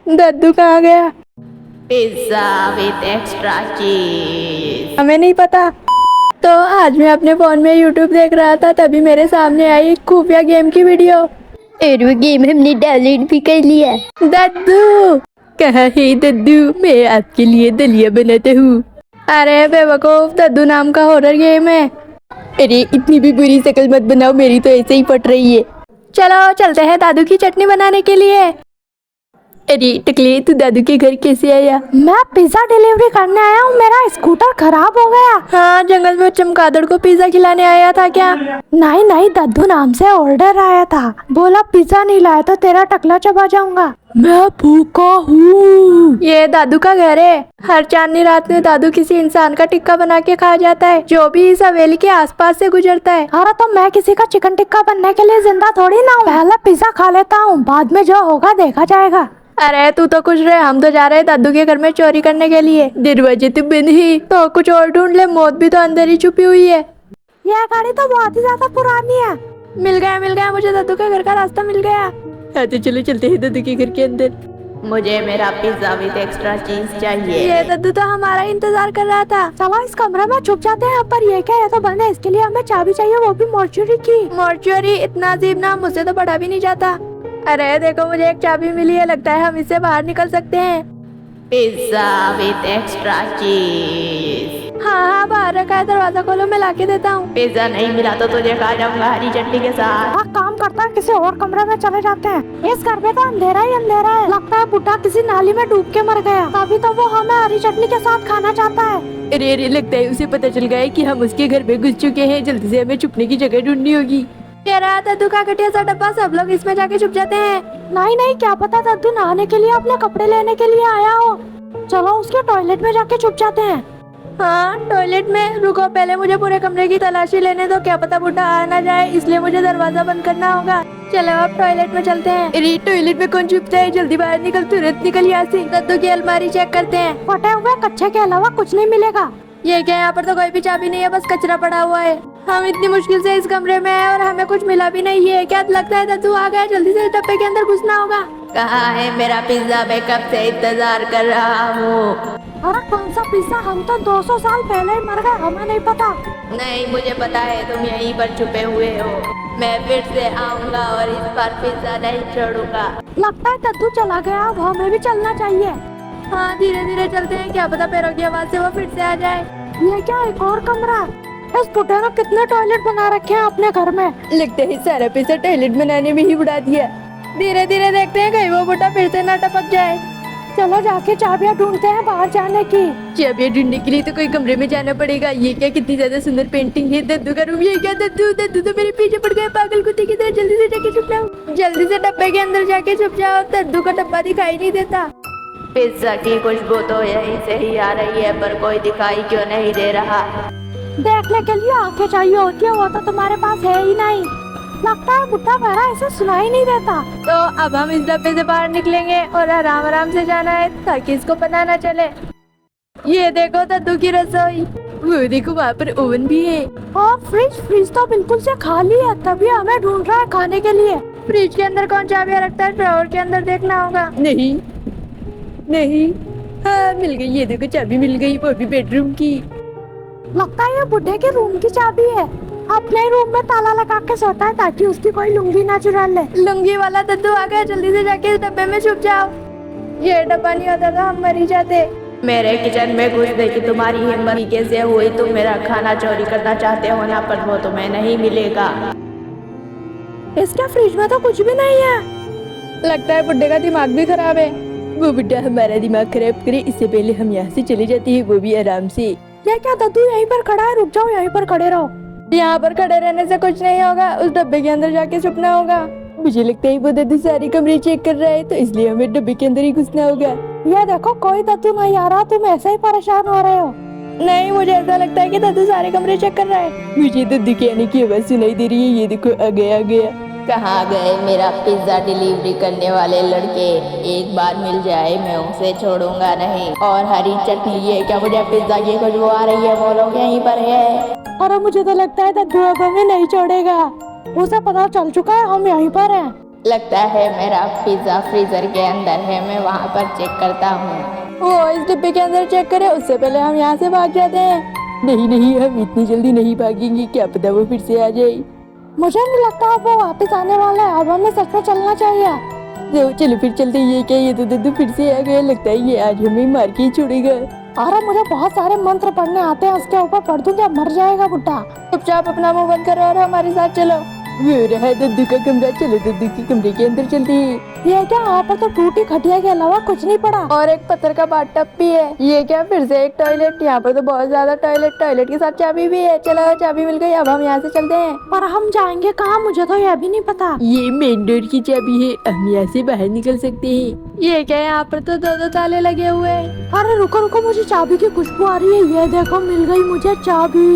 दद्दू कहाँ गया? Pizza with extra चीज। हमें नहीं पता। तो आज मैं अपने फोन में यूट्यूब देख रहा था, तभी मेरे सामने आई एक खुफिया गेम की वीडियो और वो गेम हमने डाउनलोड भी कर लिया। दद्दू कहाँ है? दद्दू मैं आपके लिए दलिया बनाता हूँ। अरे बेवकूफ, दद्दू नाम का हॉरर गेम है। अरे इतनी भी बुरी शक्ल मत बनाओ, मेरी तो ऐसे ही फट रही है। चलो चलते हैं दादू की चटनी बनाने के लिए। अरे टकले, तू दादू के घर कैसे आया? मैं पिज्जा डिलीवरी करने आया हूँ, मेरा स्कूटर खराब हो गया। हाँ, जंगल में चमगादड़ को पिज्जा खिलाने आया था क्या? नहीं नहीं, दद्दू नाम से ऑर्डर आया था, बोला पिज्जा नहीं लाया तो तेरा टकला चबा जाऊंगा। मैं भूखा हूँ। ये दादू का घर है। हर चांदनी रात में दादू किसी इंसान का टिक्का बना के खा जाता है जो भी इस हवेली के आसपास से गुजरता है। अरे तो मैं किसी का चिकन टिक्का बनने के लिए जिंदा थोड़ी ना हूँ। पहले पिज्जा खा लेता हूँ, बाद में जो होगा देखा जाएगा। अरे तू तो खुश रहे, हम तो जा रहे हैं दादू के घर में चोरी करने के लिए। दरवाजे तो बंद ही, तो कुछ और ढूंढ ले, मौत भी तो अंदर ही छुपी हुई है। यह गाड़ी तो बहुत ही ज्यादा पुरानी है। मिल गया, मुझे दादू के घर का रास्ता मिल गया। हाँ तो चलो चलते हैं दादू के घर के अंदर। मुझे मेरा पिज्जा विद एक्स्ट्रा चीज चाहिए। ये दादू तो हमारा इंतजार कर रहा था। चलो इस कमरे में छुप जाते हैं। पर ये क्या है, तो बंद है, इसके लिए हमें चाबी चाहिए, वो भी मॉर्चुरी की। मॉर्चुरी? इतना अजीब नाम, मुझसे तो पढ़ा भी नहीं जाता। अरे देखो, मुझे एक चाबी मिली है, लगता है हम इससे बाहर निकल सकते हैं। पिज्जा विद एक्स्ट्रा चीज। हाँ, बाहर रखा है, दरवाजा खोलो, मैं लाके देता हूँ। पिज्जा नहीं मिला तो तुझे खा जाऊंगा हरी चटनी के साथ। काम करता है, किसी और कमरे में चले जाते हैं। इस घर में तो अंधेरा ही अंधेरा है। लगता है बुढ़ा किसी नाली में डूब के मर गया, तभी तो वो हमें हरी चटनी के साथ खाना चाहता है। अरे लगता है उसे पता चल गया है कि हम उसके घर में घुस चुके हैं। जल्दी से हमें छुपने की जगह ढूंढनी होगी। तेरा दद्दू का घटिया सा डब्बा, सब लोग इसमें जाके छुप जाते हैं। नहीं नहीं, क्या पता दद्दू नहाने के लिए अपने कपड़े लेने के लिए आया हो। चलो उसके टॉयलेट में जाके छुप जाते हैं। हाँ, टॉयलेट में? रुको, पहले मुझे पूरे कमरे की तलाशी लेने दो, क्या पता बुढ़ा आ ना जाए, इसलिए मुझे दरवाजा बंद करना होगा। चलो अब टॉयलेट में चलते हैं। अरे टॉयलेट में कौन छुपता है? जल्दी बाहर निकल, तुरंत निकल यहाँ से। दद्दू की अलमारी चेक करते हैं। फटे हुए कच्चे के अलावा कुछ नहीं मिलेगा। ये क्या, यहाँ पर तो कोई भी चाबी नहीं है, बस कचरा पड़ा हुआ है। हम इतनी मुश्किल से इस कमरे में हैं और हमें कुछ मिला भी नहीं है। क्या लगता है दद्दू आ गया? जल्दी से डब्बे के अंदर घुसना होगा। कहाँ है मेरा पिज्जा? मैं कब से इंतजार कर रहा हूँ। अरे कौन सा पिज्जा? हम तो 200 साल पहले ही मर गए, हमें नहीं पता। नहीं, मुझे पता है तुम यहीं पर छुपे हुए हो। मैं फिर से आऊंगा और इस बार पिज्जा नहीं छोड़ूंगा। लगता है दद्दू चला गया, अब हमें भी चलना चाहिए। हाँ, धीरे धीरे चलते हैं, क्या पता पैरों की आवाज से वो फिर से आ जाए। ये क्या, एक और कमरा? इस बुढ़े ने कितने टॉयलेट बना रखे हैं अपने घर में। लगता है सारा पैसा टॉयलेट बनाने में ही उड़ा दिया। धीरे धीरे देखते हैं कहीं वो बुढ़ा फिर से ना टपक जाए। चलो जाके चाबियां ढूंढते हैं बाहर जाने की। चाबियां ढूंढने के लिए तो कोई कमरे में जाना पड़ेगा। ये क्या, कितनी ज्यादा सुंदर पेंटिंग है। दद्दू का रूम। ये क्या, दद्दू तो मेरे पीछे पड़ गए पागल कुत्ते की तरह। जल्दी से जाके छुप जाओ, जल्दी से डब्बे के अंदर जाके छुप जाओ। दद्दू का डब्बा दिखाई नहीं देता। पिज्जा की खुशबू तो यहीं से ही आ रही है, पर कोई दिखाई क्यों नहीं दे रहा। देखने के लिए आंखें चाहिए होती है, वो तो तुम्हारे पास है ही नहीं। लगता है बुढ़ा बहरा ऐसे सुनाई नहीं देता। तो अब हम इस डब्बे से बाहर निकलेंगे और आराम आराम से जाना है ताकि इसको पता न चले। ये देखो दद्दू की रसोई, वो देखो वहाँ पर ओवन भी है। और फ्रिज तो बिल्कुल से खाली है, तभी हमें ढूंढ रहा है खाने के लिए। फ्रिज के अंदर कौन चाबियां रखता है? ड्रॉअर के अंदर देखना होगा। नहीं, हाँ मिल गई। ये देखो चाबी मिल गई, वो भी बेडरूम की। लगता है ये बुढ़े के रूम की चाबी है। अपने रूम में ताला लगा के सोता है ताकि उसकी कोई लुंगी ना चुरा ले। लुंगी वाला दद्दू आ गया, जल्दी से जाके इस डब्बे में छुप जाओ। ये डब्बा नहीं होता तो हम मर ही जाते। मेरे किचन में घुसने की तुम्हारी हिम्मत कैसे हुई? तुम मेरा खाना चोरी करना चाहते हो ना, पर वो तुम्हें नहीं मिलेगा। इसके फ्रिज में तो कुछ भी नहीं है। लगता है बुड्ढे का दिमाग भी खराब है। वो बुड्ढा हमारा दिमाग खराब करे, इससे पहले हम यहाँ से चले जाते हैं, वो भी आराम से। ये क्या, दद्दू यहीं पर खड़ा है? रुक जाओ, यहीं पर खड़े रहो। यहाँ पर खड़े रहने से कुछ नहीं होगा, उस डब्बे के अंदर जाके छुपना होगा। मुझे लगता है वो दद्दू सारी कमरे चेक कर रहा है, तो इसलिए हमें डब्बे के अंदर ही घुसना होगा। ये देखो कोई दद्दू नहीं आ रहा, तुम ऐसे ही परेशान हो रहे हो। नहीं, मुझे ऐसा लगता है कि दद्दू सारे कमरे चेक कर रहा है। मुझे दद्दू के आने की आवाज सुनाई दे रही है। ये देखो आ गया। कहाँ गए मेरा पिज्जा डिलीवरी करने वाले लड़के? एक बार मिल जाए मैं उसे छोड़ूंगा नहीं। और हरी चटनी, ये क्या, मुझे पिज्जा की खुशबू आ रही है, वो लोग यहीं पर है। अरे मुझे तो लगता है दद्दू अब हमें नहीं छोड़ेगा, उसे पता चल चुका है हम यहीं पर हैं। लगता है मेरा पिज्जा फ्रीजर के अंदर है, मैं वहाँ पर चेक करता हूँ। वो इस डिब्बे के अंदर चेक करे, उससे पहले हम यहाँ से भाग जाते हैं। नहीं नहीं, हम इतनी जल्दी नहीं भागेंगे, क्या पता वो फिर से आ जाए। मुझे नहीं लगता अब वो वापस आने वाला है। अब हमें सच में चलना चाहिए। चलो फिर चलते। ये क्या, ये तो दद्दू फिर से आ गया। लगता है ये आज हमें मार के ही छोड़ेगा। अरे मुझे बहुत सारे मंत्र पढ़ने आते हैं, उसके ऊपर पढ़ दूंगा, मर जाएगा बुड्ढा। चुपचाप अपना मुंह बंद करो और हमारे साथ चलो। वो रहा दद्दू का कमरा, चलो दद्दू के कमरे के अंदर चलते हैं। ये क्या, यहाँ पर तो टूटी खटिया के अलावा कुछ नहीं पड़ा। और एक पत्थर का बाथटब भी है। ये क्या, फिर से एक टॉयलेट। यहाँ पर तो बहुत ज्यादा टॉयलेट के साथ चाबी भी है। चलो चाबी मिल गई, अब हम यहाँ से चलते हैं। पर हम जाएंगे कहाँ, मुझे तो यह भी नहीं पता। ये मेन डोर की चाबी है, हम यहाँ से बाहर निकल सकते हैं। ये क्या, यहाँ पर तो दो ताले लगे हुए हैं। अरे रुको रुको, मुझे चाबी की खुशबू आ रही है। ये देखो, मिल गई मुझे चाबी।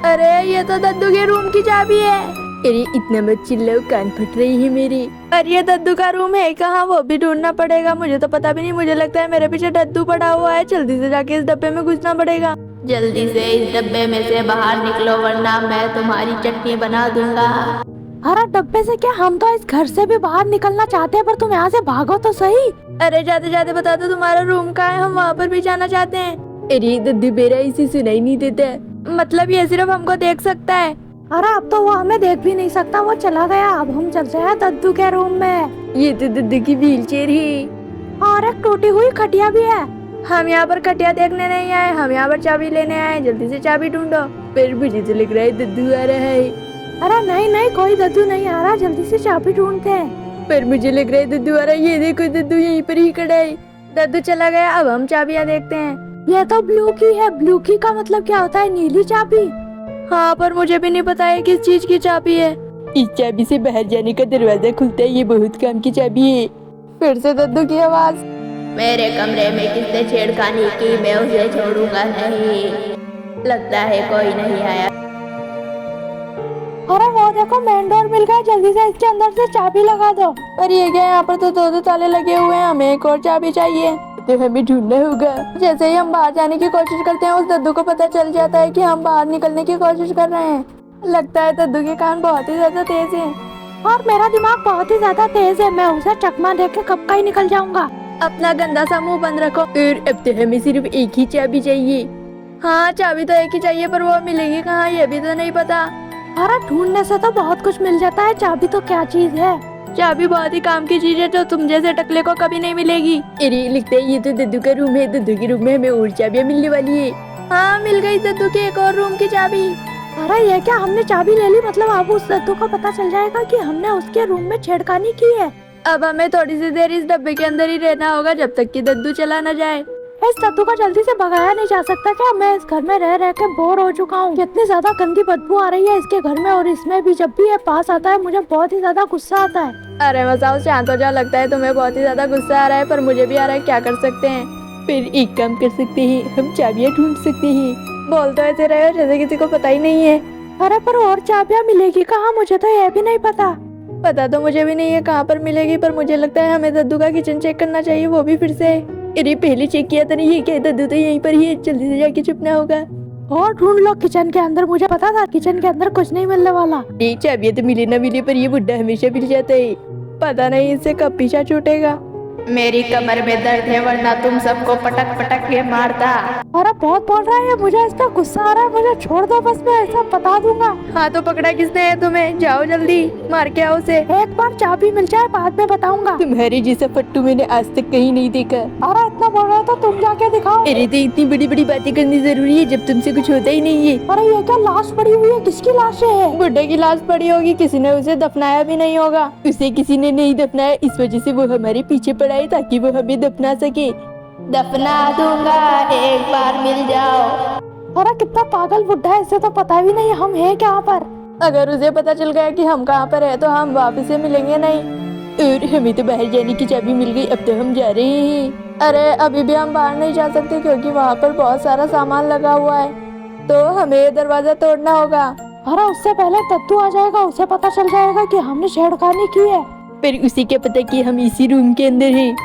अरे ये तो दद्दू के रूम की चाबी है। अरे इतना मत चिल्लाओ, कान फट रही है मेरी। अरे ये दद्दू का रूम है कहाँ, वो भी ढूंढना पड़ेगा। मुझे तो पता भी नहीं, मुझे लगता है मेरे पीछे दद्दू पड़ा हुआ है। जल्दी से जाके इस डब्बे में घुसना पड़ेगा। जल्दी से इस डब्बे में से बाहर निकलो, वरना मैं तुम्हारी चटनी बना दूंगा। अरे डब्बे से क्या, हम तो इस घर से भी बाहर निकलना चाहते हैं, पर तुम यहाँ से भागो तो सही। अरे जाते जाते बता दो तुम्हारा रूम कहाँ है, हम वहाँ पर भी जाना चाहते हैं। अरे दद्दू बेरा इसे सुनाई नहीं देता, मतलब ये सिर्फ हमको देख सकता है। अरे अब तो वो हमें देख भी नहीं सकता, वो चला गया। अब हम चलते हैं दद्दू के रूम में। ये तो दद्दू की व्हील चेयर है और एक टूटी हुई खटिया भी है। हम यहाँ पर खटिया देखने नहीं आए, हम यहाँ पर चाबी लेने आए। जल्दी से चाबी ढूंढो। फिर मुझे तो लग रहा है दद्दू आ रहा है। अरे नहीं नहीं, कोई दद्दू नहीं आ रहा, जल्दी से चाबी ढूंढते हैं। पर मुझे लग रहा है दद्दू आ रहा है। ये देखो दद्दू यहीं पर ही खड़ा है। दद्दू चला गया, अब हम चाबियाँ देखते हैं। ये तो ब्लू की है। ब्लू की का मतलब क्या होता है, नीली चाबी। हाँ, पर मुझे भी नहीं पता है किस चीज की चाबी है। इस चाबी से बाहर जाने का दरवाजा खुलता है, ये बहुत काम की चाबी है। फिर से दद्दू की आवाज। मेरे कमरे में किसने छेड़खानी की, मैं उसे छोड़ूंगा नहीं। लगता है कोई नहीं आया। अरे वो देखो, मेन डोर मिल गया, जल्दी से इसके अंदर से चाबी लगा दो। पर ये क्या, यहाँ पर तो दो ताले लगे हुए हैं, हमें एक और चाबी चाहिए। तो हमें ढूंढना होगा। जैसे ही हम बाहर जाने की कोशिश करते हैं, उस दद्दू को पता चल जाता है कि हम बाहर निकलने की कोशिश कर रहे हैं। लगता है दद्दू के कान बहुत ही ज्यादा तेज हैं। और मेरा दिमाग बहुत ही ज्यादा तेज है, मैं उसे चकमा देख के कब का ही निकल जाऊंगा। अपना गंदा सा मुंह बंद रखो। और अब तो हमें सिर्फ एक ही चाबी चाहिए। हाँ, चाबी तो एक ही चाहिए, पर वो मिलेगी कहाँ, ये भी तो नहीं पता। अरे ढूंढने से तो बहुत कुछ मिल जाता है, चाबी तो क्या चीज है। चाबी बहुत ही काम की चीज है, जो तुम जैसे टकले को कभी नहीं मिलेगी। अरे लगता है ये तो दद्दू का रूम है। दद्दू के रूम में हमें और चाबियाँ मिलने वाली है। हाँ, मिल गई दद्दू के एक और रूम की चाबी। अरे ये क्या, हमने चाबी ले ली, मतलब अब उस दद्दू को पता चल जाएगा कि हमने उसके रूम में छेड़खानी की है। अब हमें थोड़ी सी देर इस डब्बे के अंदर ही रहना होगा, जब तक कि दद्दू चला न जाए। इस दद्दू को जल्दी से भगाया नहीं जा सकता क्या? मैं इस घर में रह रह के बोर हो चुका हूँ। कितनी ज्यादा गंदी बदबू आ रही है इसके घर में, और इसमें भी जब भी ये पास आता है मुझे बहुत ही ज्यादा गुस्सा आता है। अरे मसाओ, शांत हो जा। लगता है तुम्हें बहुत ही ज्यादा गुस्सा आ रहा है, पर मुझे भी आ रहा है। क्या कर सकते हैं? फिर एक काम कर सकते हैं, हम चाबियाँ ढूंढ सकते हैं। बोल तो ऐसे रहे हो जैसे किसी को पता ही नहीं है। अरे पर और चाबियाँ मिलेगी कहाँ, मुझे तो यह भी नहीं पता। पता तो मुझे भी नहीं है कहाँ पर मिलेगी, पर मुझे लगता है हमें दद्दू का किचन चेक करना चाहिए, वो भी फिर से। अरे पहले चेक किया था नहीं, ये क्या, दद्दू तो यहीं पर ही है। जल्दी से जाके छुपना होगा। और ढूंढ लो किचन के अंदर, मुझे पता था किचन के अंदर कुछ नहीं मिलने वाला। ये चाबियाँ तो मिले ना मिले, पर ये बुड्ढा हमेशा मिल जाता है। पता नहीं इससे कब पीछा छूटेगा। मेरी कमर में दर्द है, वरना तुम सबको पटक पटक के मारता। अरे बहुत बोल रहा है, मुझे इस पर गुस्सा आ रहा है, मुझे छोड़ दो बस, मैं ऐसा बता दूंगा। हाँ तो पकड़ा किसने है तुम्हें? जाओ जल्दी मार के आओ उसे। एक बार चाबी मिल जाए बाद में बताऊंगा। तुम्हारे जैसा फट्टू मैंने आज तक कहीं नहीं देखा। अरे इतना बोल रहे हो तो तुम जाके दिखाओ। अरे तो इतनी बड़ी बड़ी बातें करनी जरूरी है जब तुमसे कुछ होता ही नहीं है। अरे ये क्या, लाश पड़ी हुई है, किसकी लाश है? बुड्ढे की लाश पड़ी होगी, किसी ने उसे दफनाया भी नहीं होगा। उसे किसी ने नहीं दफनाया, इस वजह से वो हमारे पीछे पड़ा है, ताकि वो हमें दफना सके। दफना दूंगा, एक बार मिल जाओ। अरे कितना पागल बुड्ढा है, इसे तो पता भी नहीं हम हैं कहाँ पर। अगर उसे पता चल गया कि हम कहाँ पर है तो हम वापस से मिलेंगे नहीं। और हमें तो बाहर जाने की चाबी मिल गई, अब तो हम जा रहे हैं। अरे अभी भी हम बाहर नहीं जा सकते, क्योंकि वहाँ पर बहुत सारा सामान लगा हुआ है, तो हमें दरवाजा तोड़ना होगा। अरे उससे पहले दद्दू आ जाएगा, उसे पता चल जाएगा कि हमने छेड़खानी की है। पर उसे क्या पता कि हम इसी रूम के अंदर हैं।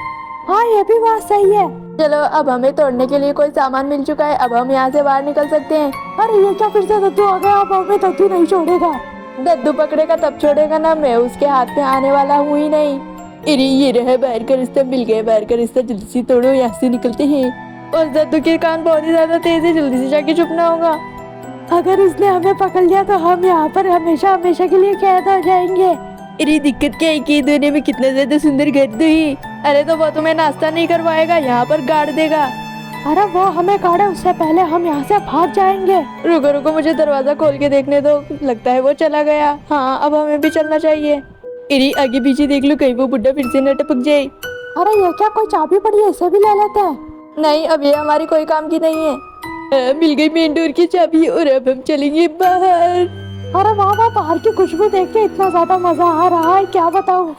हाँ ये भी बात सही है। चलो, अब हमें तोड़ने के लिए कोई सामान मिल चुका है, अब हम यहाँ से बाहर निकल सकते हैं। अरे ये क्या, फिर से दद्दू आ गया, अब हमें दद्दू नहीं छोड़ेगा। दद्दू पकड़ेगा तब छोड़ेगा ना, मैं उसके हाथ में आने वाला हूँ ही नहीं। अरे ये रहा बाहर का रास्ता, मिल गया बाहर का रास्ता, जल्दी से तोड़ो, यहाँ से निकलते हैं। उस दद्दू के कान बहुत ही ज्यादा तेज है, जल्दी से जाके छुपना होगा। अगर इसने हमें पकड़ लिया तो हम यहाँ पर हमेशा हमेशा के लिए कैद हो जाएंगे। अरे दिक्कत क्या है कि दोनों में कितना ज्यादा सुंदर घर तो ही। अरे तो वो तुम्हें नाश्ता नहीं करवाएगा, यहाँ पर गाड़ देगा। अरे वो हमें गाड़े उससे पहले हम यहाँ से भाग जाएंगे। रुको रुको, मुझे दरवाजा खोल के देखने दो, लगता है वो चला गया। हाँ अब हमें भी चलना चाहिए। अरे आगे पीछे देख लो, कहीं वो बुड्ढा फिर से न टपक जाए। अरे ये क्या, कोई चाबी पड़ी है, इसे भी ले लेते हैं। नहीं अब ये हमारी कोई काम की नहीं है। मिल गई मेन डोर की चाबी और अब हम चलेंगे बाहर। अरे वाह वाह, बाहर की खुशबू देख के इतना ज्यादा मजा आ रहा है, क्या बताऊँ।